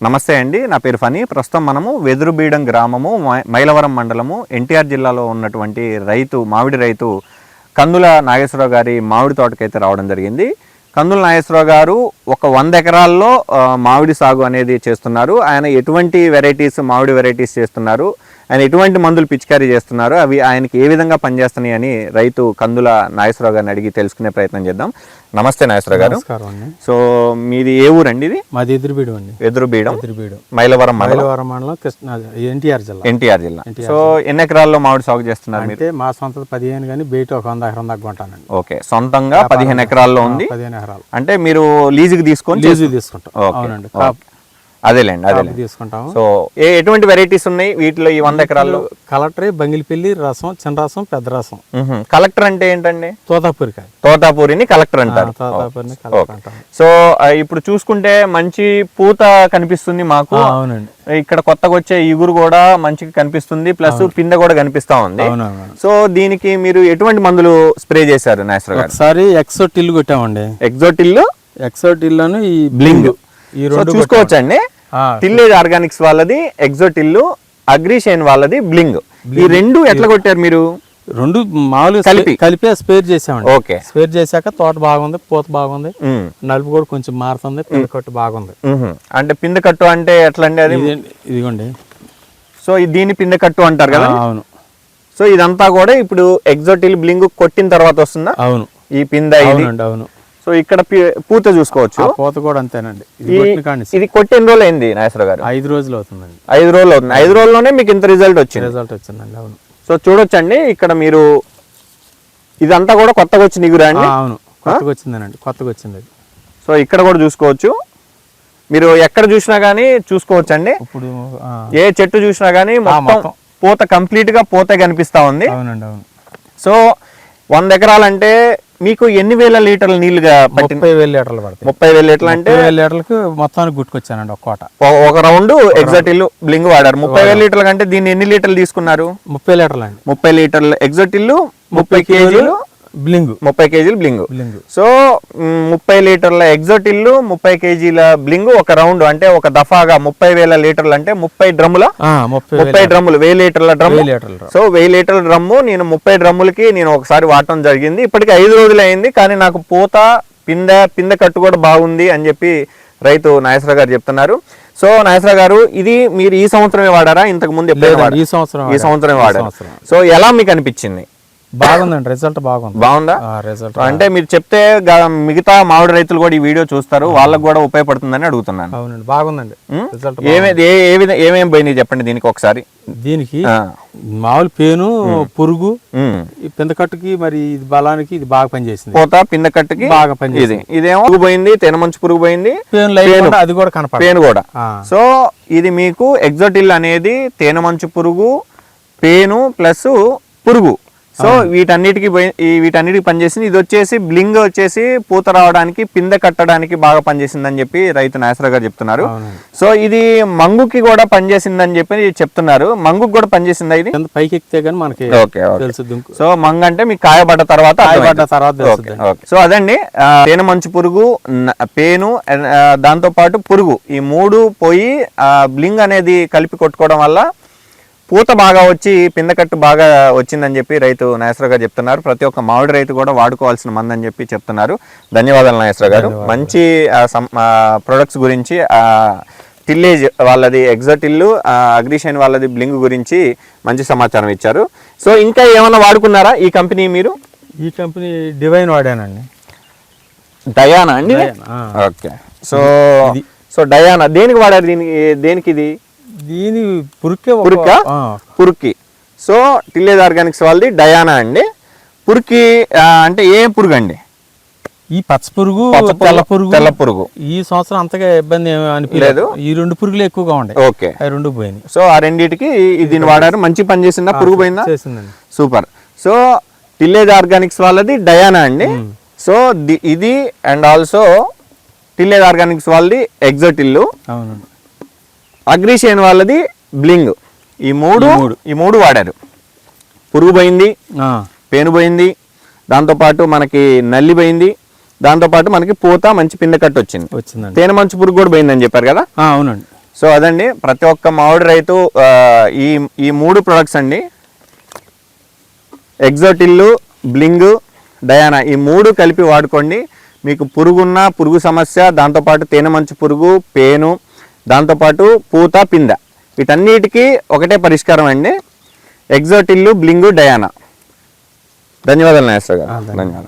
నమస్తే అండి, నా పేరు ఫనీ. ప్రస్తుతం మనము వెదురుబీడం గ్రామము మైలవరం మండలము ఎన్టీఆర్ జిల్లాలో ఉన్నటువంటి మామిడి రైతు కందుల నాగేశ్వరరావు గారి మామిడి తోటకైతే రావడం జరిగింది. కందుల నాగేశ్వరరావు గారు ఒక 100 ఎకరాల్లో మామిడి సాగు అనేది చేస్తున్నారు. ఆయన ఎటువంటి మామిడి వెరైటీస్ చేస్తున్నారు, ఆయన ఎటువంటి మందులు పిచికారీ చేస్తున్నారు, అవి ఆయనకి ఏ విధంగా పనిచేస్తున్నాయి అని రైతు కందుల నాగేశ్వరరావు గారిని అడిగి తెలుసుకునే ప్రయత్నం చేద్దాం. నమస్తే నాగేశ్వరరావు గారు. సో మీది ఏ ఊరండి? ఇది మాది ఎదురుబీడం అండి. ఎదురుబీడం మైలవరం మండలం ఎన్టీఆర్ జిల్లా. సో ఎన్ని ఎకరాల్లో మామిడి సాగు చేస్తున్నారు మీరు? అంటే మా సొంత 15 కానీ బయట ఒక 100 ఎకరం దాకా కొంటానండి. ఓకే, సొంతంగా 15 ఎకరాల్లో ఉంది. 15 ఎకరాలు అంటే మీరు లీజుకి తీసుకుంటాం. అవునండి, అదేలేండి తీసుకుంటాము. సో ఎటువంటి వెరైటీస్ ఉన్నాయి వీటిలో ఈ 100 ఎకరాల్లో? కలెక్టర్, బంగిలిపల్లి రసం, చిన్న రసం, పెద్ద రసం. కలెక్టర్ అంటే ఏంటండి? తోతాపూరిని కలెక్టర్ అంటారు. సో ఇప్పుడు చూసుకుంటే మంచి పూత కనిపిస్తుంది మాకు. అవునండి, ఇక్కడ కొత్తగా వచ్చే ఇగురు కూడా మంచిగా కనిపిస్తుంది, ప్లస్ పిందె కూడా కనిపిస్తా ఉంది. సో దీనికి మీరు ఎటువంటి మందులు స్ప్రే చేశారు నాగేశ్వరరావు గారు? ఒకసారి ఎక్సోటిల్ కొట్టామండి. ఎక్సోటిల్ ఈ బ్లింగ్ ఈ రెండు చూసుకోవచ్చండి. టిల్లేజ్ ఆర్గానిక్స్ వాళ్ళది ఎక్సోటిల్, అగ్రిషైన్ వాళ్ళది బ్లింగ్. ఈ రెండు ఎట్లా కొట్టారు మీరు? రెండు మామూలుగా కలిపే స్పేర్ చేసామండి. ఓకే, స్పేర్ చేశాక తోట బాగుంది, పూత బాగుంది, నలుపు కూడా కొంచెం మారుతుంది, పిందె కట్టు బాగుంది. అంటే పిందె కట్టు అంటే ఎట్లా అండి? అది ఇదిగోండి. సో దీన్ని పిందె కట్టు అంటారు కదా? అవును. సో ఇదంతా కూడా ఇప్పుడు ఎక్సోటిల్ బ్లింగ్ కొట్టిన తర్వాత వస్తుందా? అవును, ఈ పిందె. అవును. సో ఇక్కడ పూత చూసుకోవచ్చు. పూత కూడా అంతేనండి. ఇది కొట్టి ఎన్ని రోజులు అయింది నాగేశ్వరరావు గారు? 5 రోజులు అవుతుందండి. 5 రోజులు అవుతుంది. 5 రోజుల్లోనే మీకు ఇంత రిజల్ట్ వచ్చిందండి. అవును. సో చూడొచ్చండి, ఇక్కడ మీరు ఇదంతా కూడా కొత్తగా వచ్చిన ఇగురా అండి? అవును, కొత్తగా వచ్చింది. సో ఇక్కడ కూడా చూసుకోవచ్చు, మీరు ఎక్కడ చూసినా గానీ చూసుకోవచ్చండి. ఇప్పుడు ఏ చెట్టు చూసినా గానీ మొత్తం పూత కంప్లీట్ గా పూత కనిపిస్తా ఉంది. అవునండి, అవును. సో 100 ఎకరాలంటే మీకు ఎన్ని వేల లీటర్ల నీళ్లుగా 30,000 లీటర్లు పడతాయి. 30,000 లీటర్లు అంటే 30,000 లీటర్లకు మొత్తానికి గుట్టుకొచ్చానండి. ఒక రౌండ్ ఎగ్జాటిల్ బ్లింగ్ వాడారు. 30,000 లీటర్లు అంటే దీన్ని ఎన్ని లీటర్లు తీసుకున్నారు? 30 లీటర్లు అండి. 30 లీటర్లు ఎగ్జాటిల్, 30 కేజీలు బ్లింగ్. 30 కేజీలు బ్లింగ్. సో 30 లీటర్ల ఎగ్జాటిల్, 30 కేజీల బ్లింగ్ ఒక రౌండ్ అంటే ఒక దఫాగా 30,000 లీటర్లు అంటే 30 డ్రమ్ముల 30 డ్రమ్ములు 1000 లీటర్ల డ్రమ్. సో 1000 లీటర్ల డ్రమ్ము నేను 30 డ్రమ్ములకి నేను ఒకసారి వాడటం జరిగింది. ఇప్పటికి 5 రోజులు అయింది, కానీ నాకు పూత పిందె కట్టు కూడా బాగుంది అని చెప్పి రైతు నాగేశ్వరరావు గారు చెప్తున్నారు. సో నాగేశ్వరరావు గారు, ఇది మీరు ఈ సంవత్సరమే వాడారా? ఇంతకు ముందు ఈ సంవత్సరమే వాడారు. సో ఎలా మీకు అనిపించింది? బాగుందండి, రిజల్ట్ బాగుందా? రిజల్ట్ అంటే మీరు చెప్తే మిగతా మామిడి రైతులు కూడా ఈ వీడియో చూస్తారు, వాళ్ళకు కూడా ఉపయోగపడుతుందని అడుగుతున్నాను. అవునండి, బాగుందండి. ఏమేమి పోయినాయి చెప్పండి దీనికి ఒకసారి. దీనికి మామూలు పేను, పురుగు, పిందకట్టుకి మరి ఇది బలానికి ఇది బాగా పనిచేసింది. పోతా పిందకట్టుకి బాగా పనిచేసింది. ఇదేమో పోయింది, తేనెమంచు పురుగు పోయింది, అది కూడా కనపడ పేను కూడా. సో ఇది మీకు ఎగ్జోటిల్ అనేది తేనెమంచు పురుగు, పేను ప్లస్ పురుగు. సో వీటన్నిటికి పనిచేసింది. ఇది వచ్చేసి బ్లింగ్ వచ్చేసి పూత రావడానికి, పిందె కట్టడానికి బాగా పనిచేసిందని చెప్పి రైతు నాగేశ్వరరావు గారు చెప్తున్నారు. సో ఇది మంగుకి కూడా పనిచేసిందని చెప్పి చెప్తున్నారు. మంగుకి కూడా పనిచేసిందా ఇది? పైకి ఎక్కితే గానీ మనకి తెలుసు. సో మంగు అంటే మీకు కాయబడ్డ తర్వాత. సో అదండి, తేనె మంచు పురుగు, పేను, దాంతో పాటు పురుగు, ఈ 3 పోయి బ్లింగ్ అనేది కలిపి కొట్టుకోవడం వల్ల పూత బాగా వచ్చి పిందకట్టు బాగా వచ్చిందని చెప్పి రైతు నాగేశ్వరరావు గారు చెప్తున్నారు. ప్రతి ఒక్క మామిడి రైతు కూడా వాడుకోవాల్సిన మందని చెప్పి చెప్తున్నారు. ధన్యవాదాలు నాగేశ్వరరావు గారు. మంచి ప్రొడక్ట్స్ గురించి, టిల్లేజ్ వాళ్ళది ఎగ్జాటిల్, అగ్రిషైన్ వాళ్ళది బ్లింగ్ గురించి మంచి సమాచారం ఇచ్చారు. సో ఇంకా ఏమైనా వాడుకున్నారా ఈ కంపెనీ మీరు? ఈ కంపెనీ డివైన్ వాడానండి. డయానా అండి? ఓకే. సో డయానా దేనికి వాడారు? దేనికి ఇది? దీని పురుక్కి. సో టిల్లేజ్ ఆర్గానిక్స్ వాళ్ళది డయానా అండి. పురుక్కి అంటే ఏ పురుగు అండి? ఈ పచ్చ పురుగు, తెల్ల పురుగు. ఈ సంవత్సరం అంతగా ఇబ్బంది అనిపించలేదు. ఈ 2 పురుగులు ఎక్కువగా ఉండే. ఓకే, 2 పోయినాయి. సో ఆ రెండింటికి దీన్ని వాడారు. మంచి పని చేసిందా? పురుగు పోయిందా? చేసిందండి. సూపర్. సో టిల్లేజ్ ఆర్గానిక్స్ వాళ్ళది డయానా అండి. సో ఇది అండ్ ఆల్సో టిల్లేజ్ ఆర్గానిక్స్ వాళ్ళది ఎగ్జోటిల్. అవునండి. అగ్రిషైన్ వాళ్ళది బ్లింగ్. ఈ మూడు వాడారు. పురుగు పోయింది, పేను పోయింది, దాంతోపాటు మనకి నల్లి పోయింది, దాంతోపాటు మనకి పూత మంచి పిందె కట్టు వచ్చింది. తేనె మంచు పురుగు కూడా పోయిందని చెప్పారు కదా? అవునండి. సో అదండి ప్రతి ఒక్క మామిడి రైతు ఈ 3 ప్రొడక్ట్స్ అండి, ఎగ్జోటిల్లు, బ్లింగ్, డయానా, ఈ 3 కలిపి వాడుకోండి. మీకు పురుగున్న పురుగు సమస్య, దాంతోపాటు తేనె మంచు పురుగు, పేను, దాంతోపాటు పూత, పింద, వీటన్నిటికీ ఒకటే పరిష్కారం అండి, ఎగ్జోటిల్లు, బ్లింగు, డయానా. ధన్యవాదాలు నాగేశ్వర గారు. ధన్యవాదాలు.